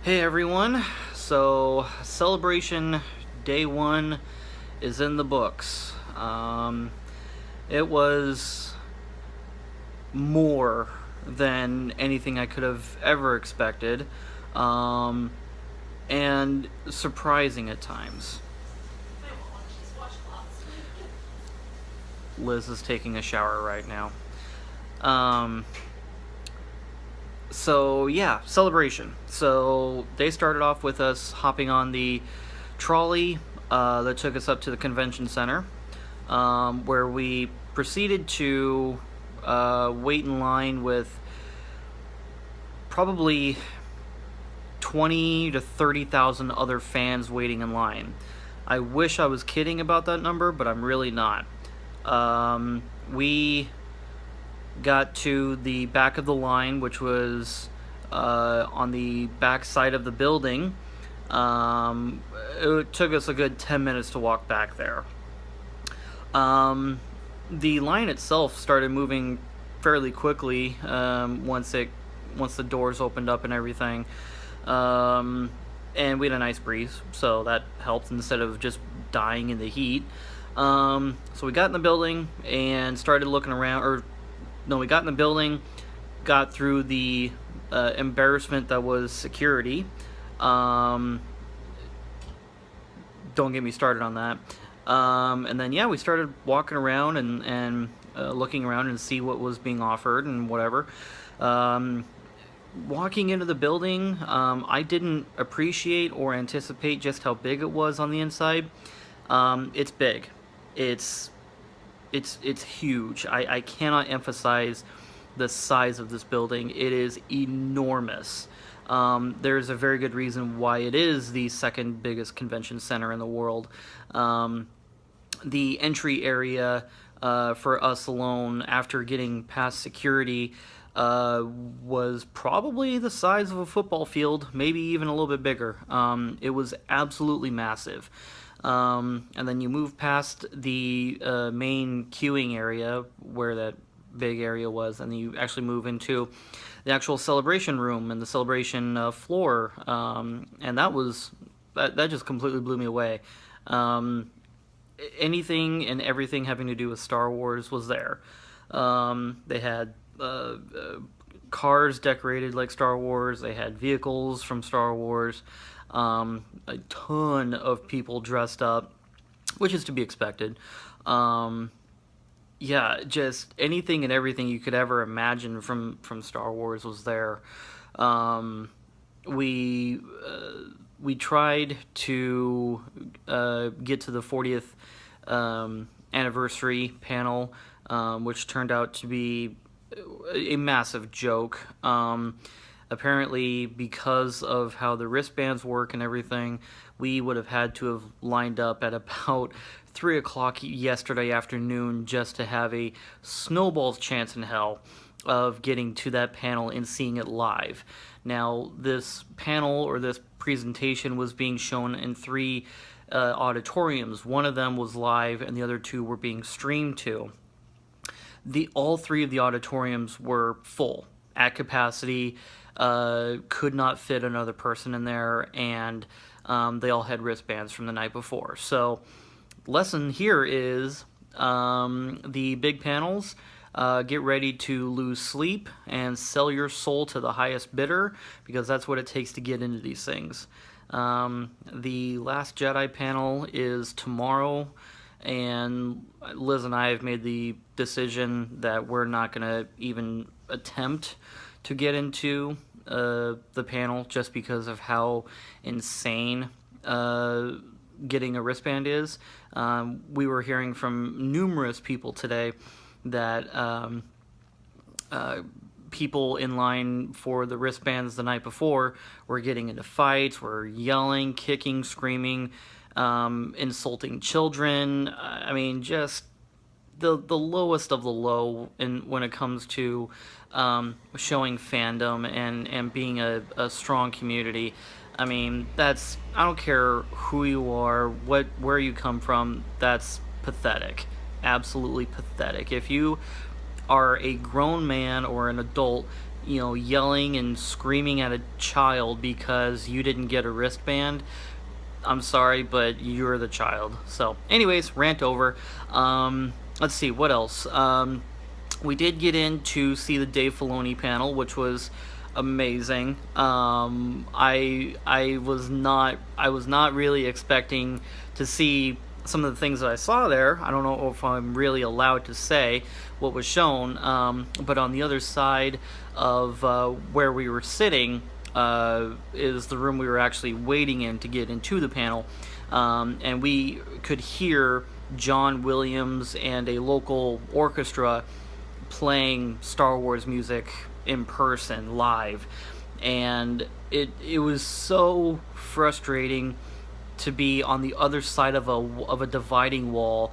Hey everyone, so Celebration Day 1 is in the books. It was more than anything I could have ever expected, um, and surprising at times. Liz is taking a shower right now. Um, so yeah, Celebration. So they started off with us hopping on the trolley that took us up to the convention center, where we proceeded to wait in line with probably 20 to 30,000 other fans waiting in line. I wish I was kidding about that number, but I'm really not. We got to the back of the line, which was on the back side of the building. It took us a good 10 minutes to walk back there. The line itself started moving fairly quickly once the doors opened up and everything. And we had a nice breeze, so that helped instead of just dying in the heat. So we got in the building and started looking around, or no, we got in the building, got through the embarrassment that was security. Don't get me started on that. And then yeah, we started walking around and looking around and see what was being offered and whatever. Walking into the building, I didn't appreciate or anticipate just how big it was on the inside. It's big. It's it's huge. I cannot emphasize the size of this building. It is enormous. There's a very good reason why it is the second biggest convention center in the world. The entry area for us alone, after getting past security, was probably the size of a football field, maybe even a little bit bigger. It was absolutely massive. And then you move past the main queuing area where that big area was, and then you actually move into the actual celebration room and the celebration floor, and that just completely blew me away. Anything and everything having to do with Star Wars was there. They had cars decorated like Star Wars. They had vehicles from Star Wars. A ton of people dressed up, which is to be expected. Yeah, just anything and everything you could ever imagine from Star Wars was there. We we tried to get to the 40th anniversary panel, which turned out to be a massive joke. Apparently, because of how the wristbands work and everything, we would have had to have lined up at about 3 o'clock yesterday afternoon just to have a snowball's chance in hell of getting to that panel and seeing it live. Now, this panel or this presentation was being shown in three auditoriums. One of them was live, and the other two were being streamed to. All three of the auditoriums were full at capacity. Could not fit another person in there, and they all had wristbands from the night before. So, lesson here is the big panels. Get ready to lose sleep and sell your soul to the highest bidder, because that's what it takes to get into these things. The Last Jedi panel is tomorrow, and Liz and I have made the decision that we're not going to even attempt to get into the panel, just because of how insane getting a wristband is. We were hearing from numerous people today that people in line for the wristbands the night before were getting into fights, were yelling, kicking, screaming, insulting children. I mean, just the lowest of the low when it comes to showing fandom and being a strong community. I mean, I don't care who you are, where you come from, that's pathetic. Absolutely pathetic. If you are a grown man or an adult yelling and screaming at a child because you didn't get a wristband, I'm sorry, but you're the child. So, anyways, rant over. Let's see, what else? We did get in to see the Dave Filoni panel, which was amazing. I was not really expecting to see some of the things that I saw there. I don't know if I'm really allowed to say what was shown, but on the other side of where we were sitting is the room we were actually waiting in to get into the panel, and we could hear John Williams and a local orchestra playing Star Wars music in person live, and it was so frustrating to be on the other side of a dividing wall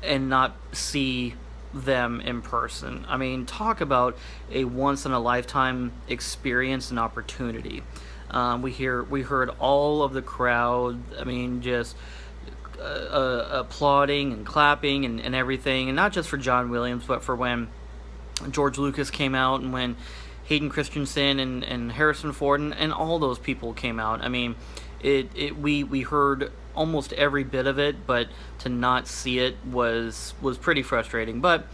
and not see them in person. I mean, talk about a once in a lifetime experience and opportunity. We heard all of the crowd. I mean, just applauding and clapping and everything, and not just for John Williams, but for when George Lucas came out, and when Hayden Christensen and Harrison Ford and all those people came out. I mean, we heard almost every bit of it, but to not see it was pretty frustrating. But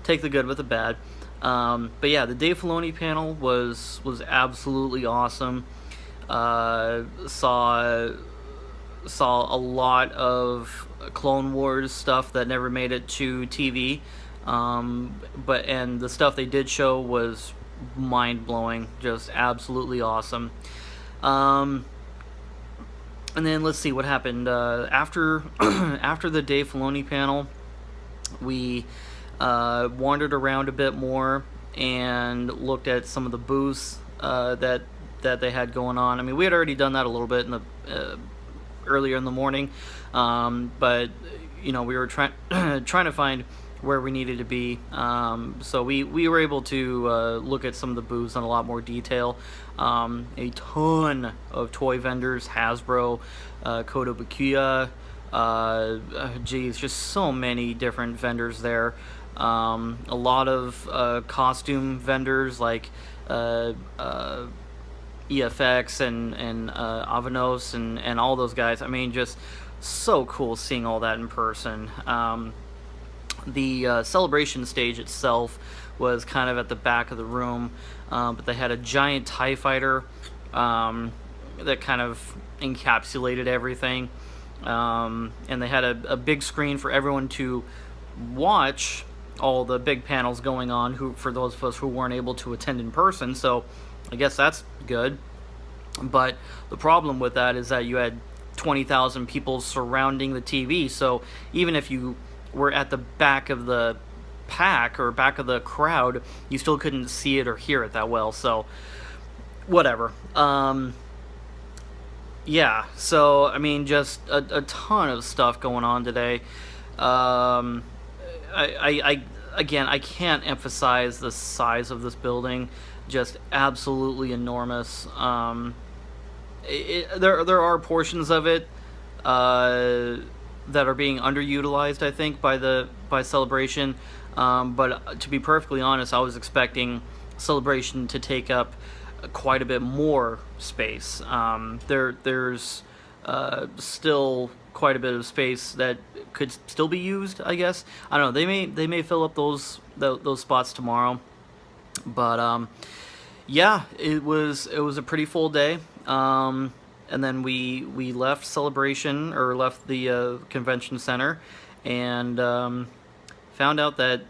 take the good with the bad. But yeah, the Dave Filoni panel was absolutely awesome. Saw a lot of Clone Wars stuff that never made it to TV. And the stuff they did show was mind-blowing, just absolutely awesome. And then let's see what happened after after the Dave Filoni panel. We wandered around a bit more and looked at some of the booths that they had going on. I mean, we had already done that a little bit in the earlier in the morning, but we were trying to find where we needed to be. So we were able to look at some of the booths in a lot more detail. A ton of toy vendors, Hasbro, Kotobukiya, just so many different vendors there. A lot of costume vendors like EFX and Avanos and all those guys. I mean, just so cool seeing all that in person. The celebration stage itself was kind of at the back of the room, but they had a giant TIE fighter that kind of encapsulated everything, and they had a big screen for everyone to watch all the big panels going on, for those of us who weren't able to attend in person. So I guess that's good. But the problem with that is that you had 20,000 people surrounding the TV, so even if you were at the back of the pack or back of the crowd, you still couldn't see it or hear it that well. So whatever. Yeah, so I mean, just a ton of stuff going on today. Again, I can't emphasize the size of this building. Just absolutely enormous. There are portions of it that are being underutilized, I think, by Celebration. But to be perfectly honest, I was expecting Celebration to take up quite a bit more space. There's still quite a bit of space that could still be used, I guess. I don't know. They may fill up those spots tomorrow. But yeah, it was a pretty full day. And then we left Celebration, or left the convention center, and found out that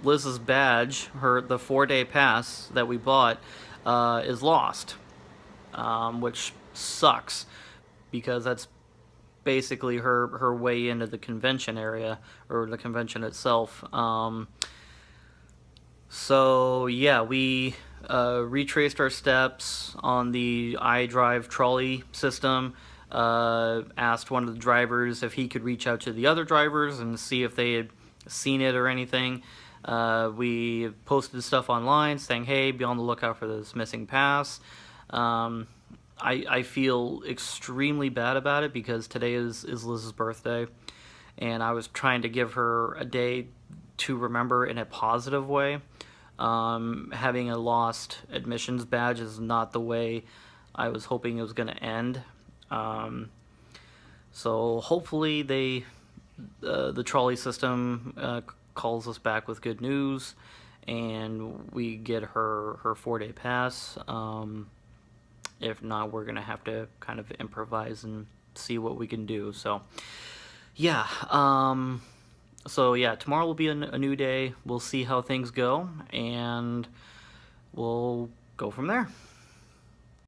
Liz's badge, the 4-day pass that we bought, is lost, which sucks, because that's basically her way into the convention area, or the convention itself. So yeah, we retraced our steps on the iDrive trolley system, asked one of the drivers if he could reach out to the other drivers and see if they had seen it or anything. We posted stuff online saying, hey, be on the lookout for this missing pass. I feel extremely bad about it, because today is Liz's birthday, and I was trying to give her a day to remember in a positive way. Having a lost admissions badge is not the way I was hoping it was going to end. Um, so hopefully the trolley system calls us back with good news, and we get her 4-day pass. If not, we're gonna have to kind of improvise and see what we can do. So yeah. So yeah, tomorrow will be a new day. We'll see how things go, and we'll go from there.